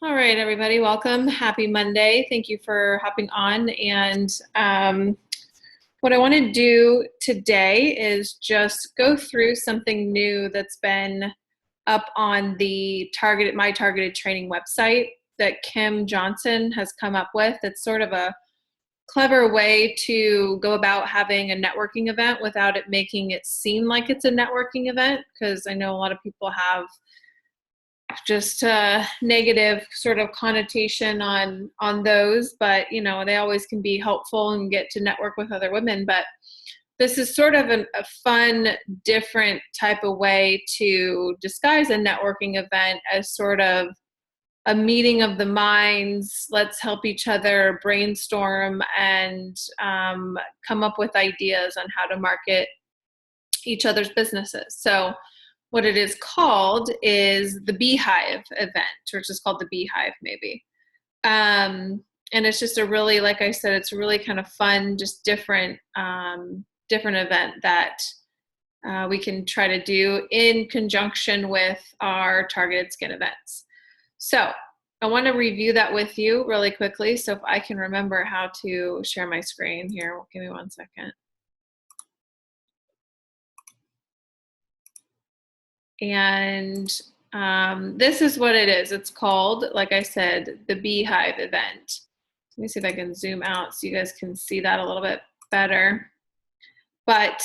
All right, everybody, welcome. Happy Monday. Thank you for hopping on. And what I want to do today is just go through something new that's been up on the My Targeted Training website that Kim Johnson has come up with. It's sort of a clever way to go about having a networking event without it making it seem like it's a networking event, because I know a lot of people have just a negative sort of connotation on those, but they always can be helpful and get to network with other women. But this is sort of a fun, different type of way to disguise a networking event as sort of a meeting of the minds. Let's help each other brainstorm and come up with ideas on how to market each other's businesses. So what it is called is the Beehive event, or it's just called the Beehive maybe. And it's just a really, like I said, it's a really kind of fun, just different event that we can try to do in conjunction with our targeted skin events. So I want to review that with you really quickly. So if I can remember how to share my screen here, give me 1 second. And this is what it is. It's called, like I said, the Beehive event. Let me see if I can zoom out so you guys can see that a little bit better. But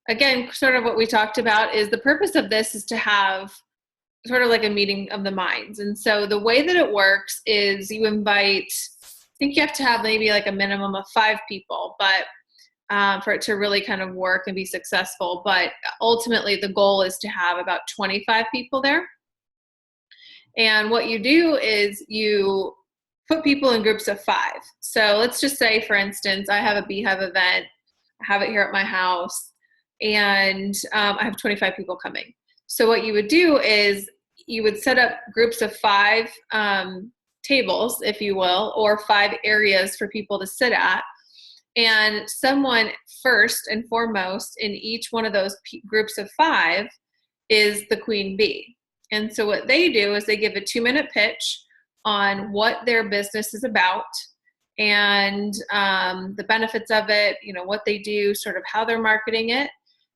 again, sort of what we talked about is the purpose of this is to have sort of like a meeting of the minds. And so the way that it works is you invite, I think you have to have maybe like a minimum of 5 people, but for it to really kind of work and be successful. But ultimately, the goal is to have about 25 people there. And what you do is you put people in groups of 5. So let's just say, for instance, I have a Beehive event. I have it here at my house, and I have 25 people coming. So what you would do is you would set up groups of 5 tables, if you will, or 5 areas for people to sit at. And someone first and foremost in each one of those groups of 5 is the queen bee. And so what they do is they give a 2-minute pitch on what their business is about and the benefits of it, what they do, sort of how they're marketing it.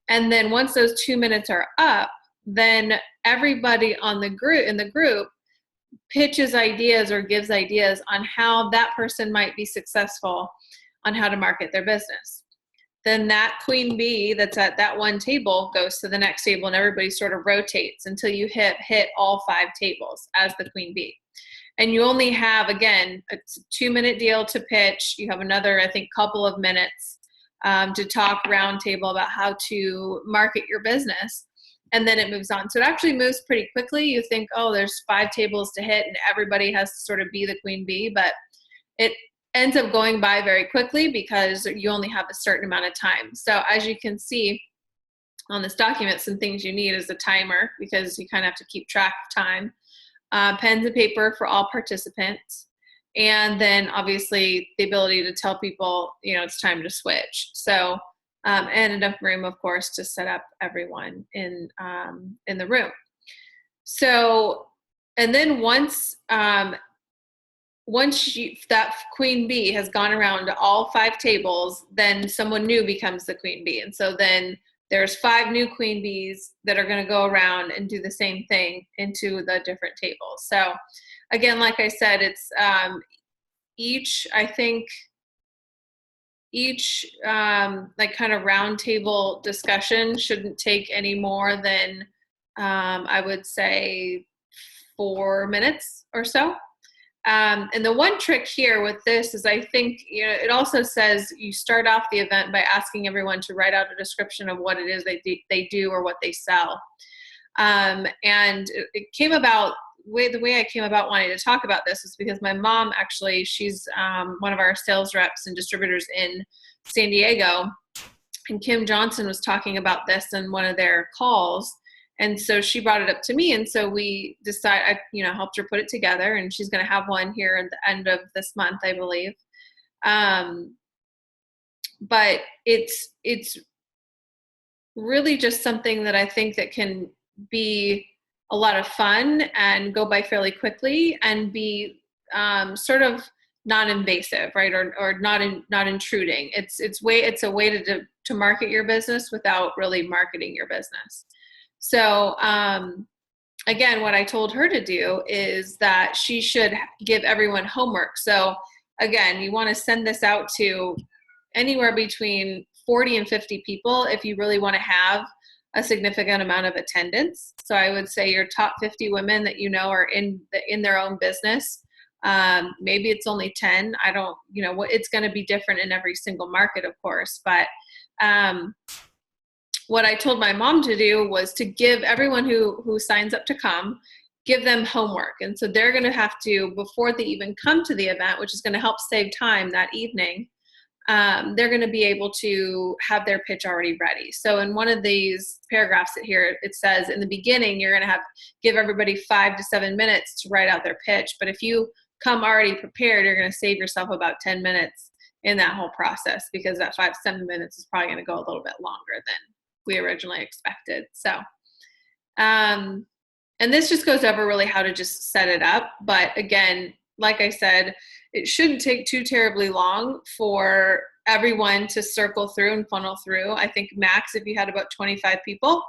And then once those 2 minutes are up, then everybody in the group pitches ideas or gives ideas on how that person might be successful on how to market their business. Then that queen bee that's at that one table goes to the next table, and everybody sort of rotates until you hit all 5 tables as the queen bee. And you only have, again, a 2-minute deal to pitch. You have another, I think, couple of minutes to talk round table about how to market your business. And then it moves on. So it actually moves pretty quickly. You think, oh, there's 5 tables to hit and everybody has to sort of be the queen bee, but it ends up going by very quickly because you only have a certain amount of time. So as you can see on this document, some things you need is a timer, because you kind of have to keep track of time, pens and paper for all participants, and then obviously the ability to tell people, it's time to switch. So and enough room, of course, to set up everyone in the room. So, and then once that queen bee has gone around to all 5 tables, then someone new becomes the queen bee. And so then there's 5 new queen bees that are going to go around and do the same thing into the different tables. So again, like I said, it's each like kind of round table discussion shouldn't take any more than I would say 4 minutes or so. And the one trick here with this is, I think, it also says you start off the event by asking everyone to write out a description of what it is they do or what they sell. And it came about, the way I came about wanting to talk about this is because my mom, actually, she's one of our sales reps and distributors in San Diego. And Kim Johnson was talking about this in one of their calls. And so she brought it up to me. And so we decided, I helped her put it together, and she's going to have one here at the end of this month, I believe. But it's really just something that I think that can be a lot of fun and go by fairly quickly and be sort of non-invasive, right? Or not intruding. It's a way to market your business without really marketing your business. So again, what I told her to do is that she should give everyone homework. So again, you want to send this out to anywhere between 40 and 50 people if you really want to have a significant amount of attendance. So I would say your top 50 women that you know are in their own business. Maybe it's only 10. I don't, it's going to be different in every single market, of course. But what I told my mom to do was to give everyone who signs up to come, give them homework. And so they're going to have to, before they even come to the event, which is going to help save time that evening, they're going to be able to have their pitch already ready. So in one of these paragraphs here, it says in the beginning, you're going to give everybody 5 to 7 minutes to write out their pitch. But if you come already prepared, you're going to save yourself about 10 minutes in that whole process, because that 5 to 7 minutes is probably going to go a little bit longer than we originally expected. So, and this just goes over really how to just set it up. But again, like I said, it shouldn't take too terribly long for everyone to circle through and funnel through. I think max, if you had about 25 people,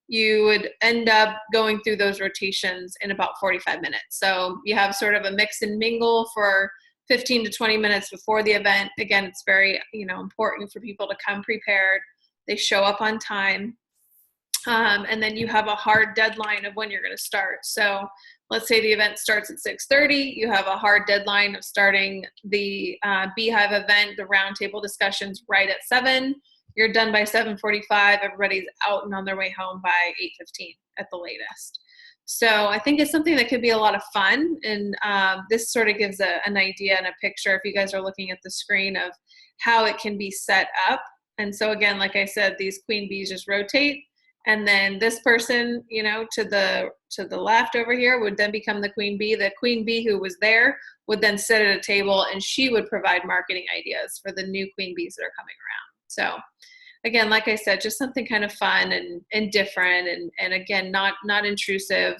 you would end up going through those rotations in about 45 minutes. So you have sort of a mix and mingle for 15 to 20 minutes before the event. Again, it's very, important for people to come prepared. They show up on time. And then you have a hard deadline of when you're going to start. So let's say the event starts at 6:30. You have a hard deadline of starting the Beehive event, the roundtable discussions, right at 7. You're done by 7:45. Everybody's out and on their way home by 8:15 at the latest. So I think it's something that could be a lot of fun. And this sort of gives an idea and a picture, if you guys are looking at the screen, of how it can be set up. And so again, like I said, these queen bees just rotate. And then this person, to the left over here would then become the queen bee. The queen bee who was there would then sit at a table, and she would provide marketing ideas for the new queen bees that are coming around. So again, like I said, just something kind of fun and different, and again, not intrusive,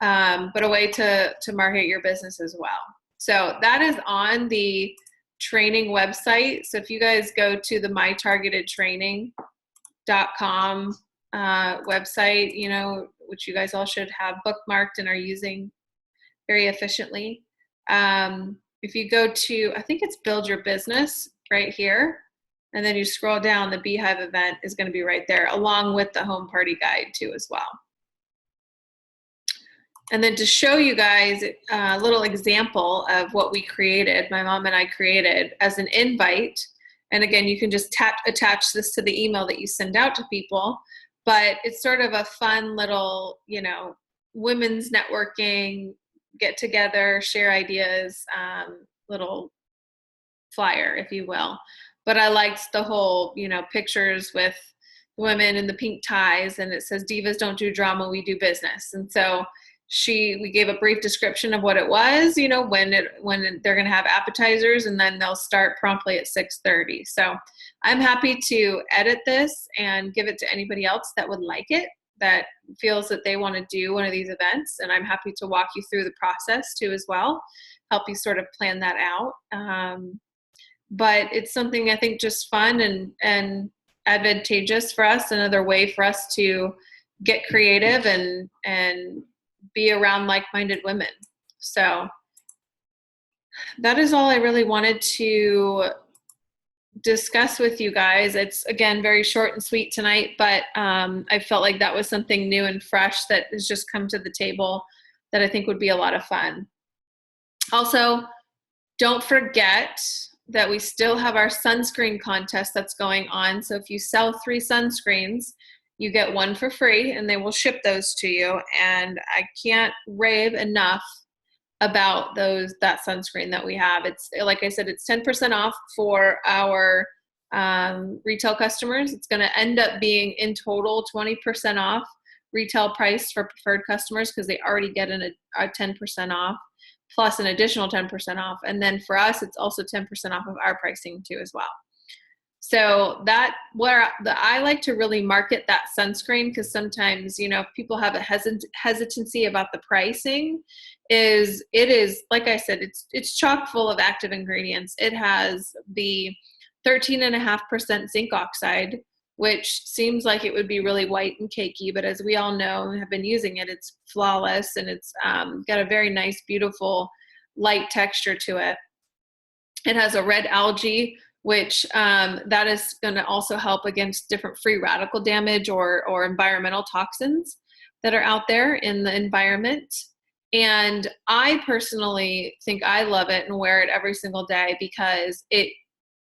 but a way to market your business as well. So that is on the training website. So if you guys go to the mytargetedtraining.com website, which you guys all should have bookmarked and are using very efficiently. If you go to, I think it's Build Your Business right here, and then you scroll down, the Beehive event is going to be right there, along with the home party guide too as well. And then to show you guys a little example of what we created, my mom and I created as an invite. And again, you can just attach this to the email that you send out to people. But it's sort of a fun little, women's networking, get together, share ideas, little flyer, if you will. But I liked the whole, pictures with women in the pink ties, and it says, "Divas don't do drama, we do business." And so we gave a brief description of what it was, when they're going to have appetizers, and then they'll start promptly at 6:30. So I'm happy to edit this and give it to anybody else that would like it, that feels that they want to do one of these events. And I'm happy to walk you through the process too as well, help you sort of plan that out. But it's something I think just fun and advantageous for us, another way for us to get creative and be around like-minded women. So that is all I really wanted to discuss with you guys. It's, again, very short and sweet tonight, but I felt like that was something new and fresh that has just come to the table that I think would be a lot of fun. Also, don't forget that we still have our sunscreen contest that's going on. So if you sell 3 sunscreens, you get 1 for free, and they will ship those to you. And I can't rave enough about that sunscreen that we have. It's, like I said, it's 10% off for our retail customers. It's going to end up being in total 20% off retail price for preferred customers, because they already get a 10% off plus an additional 10% off. And then for us, it's also 10% off of our pricing too as well. So that I like to really market that sunscreen, because sometimes, you know, if people have a hesitancy about the pricing, it is, like I said, it's chock full of active ingredients. It has the 13.5% zinc oxide, which seems like it would be really white and cakey, but as we all know and have been using it, it's flawless, and it's got a very nice, beautiful, light texture to it. It has a red algae, which that is going to also help against different free radical damage or environmental toxins that are out there in the environment. And I personally think I love it and wear it every single day because it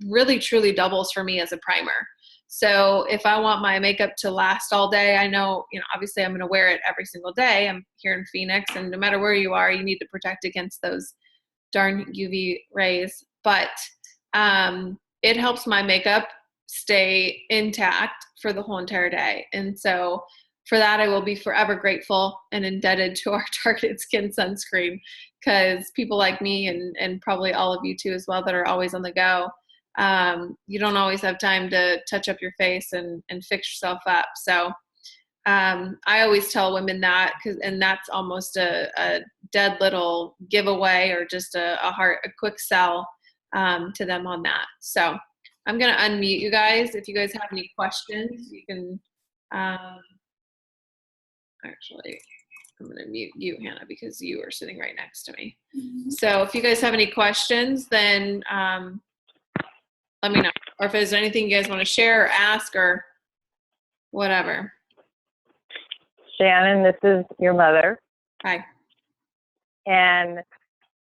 really truly doubles for me as a primer. So if I want my makeup to last all day, I know, you know, obviously I'm going to wear it every single day. I'm here in Phoenix, and no matter where you are, you need to protect against those darn UV rays. But it helps my makeup stay intact for the whole entire day. And so for that, I will be forever grateful and indebted to our Targeted Skin sunscreen, because people like me, and probably all of you too as well, that are always on the go, you don't always have time to touch up your face and fix yourself up. So I always tell women that, and that's almost a dead little giveaway, or just a quick sell to them on that. So I'm going to unmute you guys. If you guys have any questions, you can, actually, I'm going to mute you, Hannah, because you are sitting right next to me. So if you guys have any questions, then let me know. Or if there's anything you guys want to share or ask or whatever. Shannon, this is your mother. Hi. And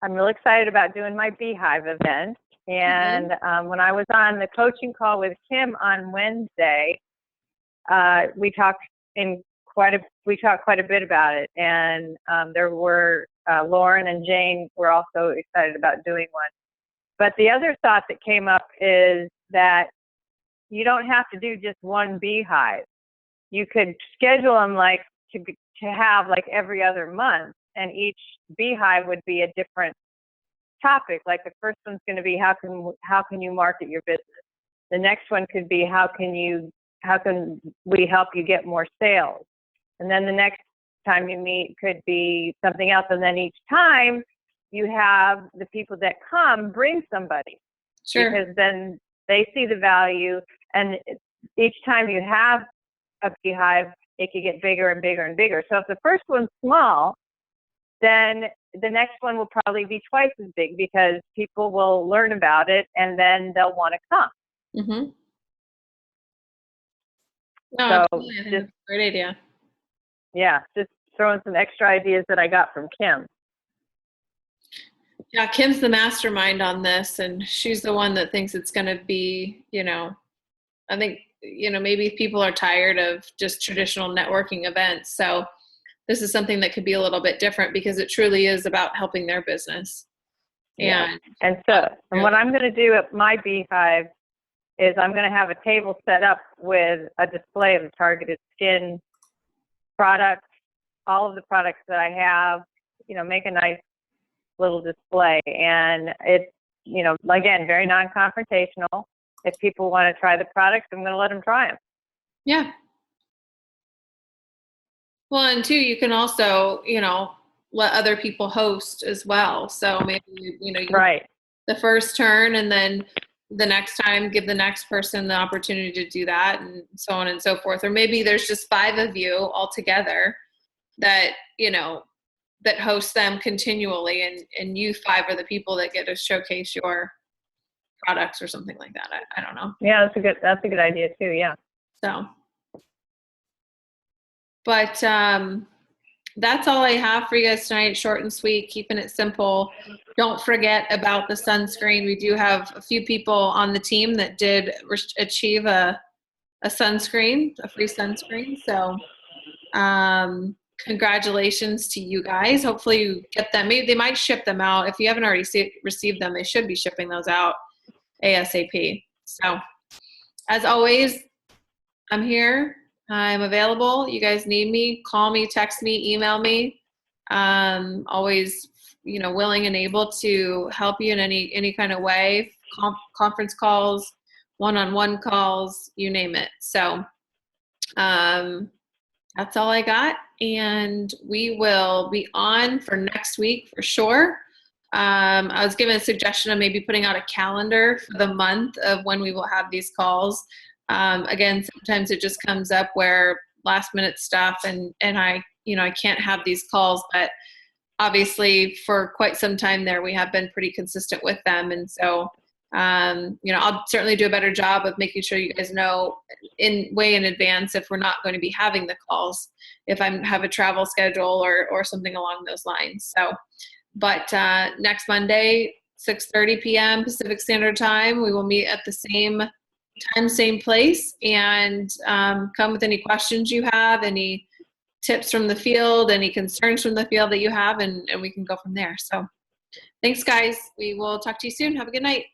I'm really excited about doing my Beehive event. And when I was on the coaching call with Kim on Wednesday, we talked quite a bit about it. And there were Lauren and Jane were also excited about doing one. But the other thought that came up is that you don't have to do just one Beehive. You could schedule them like to have like every other month, and each Beehive would be a different topic. Like the first one's going to be how can you market your business. The next one could be how can we help you get more sales. And then the next time you meet could be something else. And then each time you have the people that come bring somebody. Sure. Because then they see the value, and each time you have a Beehive, it could get bigger and bigger and bigger. So if the first one's small, then the next one will probably be twice as big, because people will learn about it and then they'll want to come. Mm-hmm. No, So absolutely. I think that's a great idea. Yeah, just throwing some extra ideas that I got from Kim. Yeah, Kim's the mastermind on this, and she's the one that thinks it's going to be, you know, I think, you know, maybe people are tired of just traditional networking events. So this is something that could be a little bit different, because it truly is about helping their business. And what I'm going to do at my Beehive is I'm going to have a table set up with a display of the Targeted Skin products, all of the products that I have, you know, make a nice little display. And it's, you know, again, very non-confrontational. If people want to try the products, I'm going to let them try them. Yeah. Well, and too, you can also, you know, let other people host as well. So maybe, you know, right, the first turn, and then the next time give the next person the opportunity to do that, and so on and so forth. Or maybe there's just 5 of you all together that, you know, that host them continually, and you 5 are the people that get to showcase your products or something like that. I don't know. Yeah, that's a good idea too. Yeah. So, but that's all I have for you guys tonight. Short and sweet, keeping it simple. Don't forget about the sunscreen. We do have a few people on the team that did achieve a sunscreen, a free sunscreen. So congratulations to you guys. Hopefully you get them. Maybe they might ship them out. If you haven't already received them, they should be shipping those out ASAP. So as always, I'm here. I'm available. You guys need me, call me, text me, email me. Always, you know, willing and able to help you in any kind of way. Conference calls, one-on-one calls, you name it. So that's all I got. And we will be on for next week for sure. I was given a suggestion of maybe putting out a calendar for the month of when we will have these calls. Again, sometimes it just comes up where last minute stuff and I can't have these calls, but obviously for quite some time there, we have been pretty consistent with them. And so, I'll certainly do a better job of making sure you guys know way in advance if we're not going to be having the calls, if I have a travel schedule or something along those lines. So, but next Monday, 6:30 p.m. Pacific Standard Time, we will meet at the same time, same place, and come with any questions you have, any tips from the field, any concerns from the field that you have, and we can go from there. So thanks, guys. We will talk to you soon. Have a good night.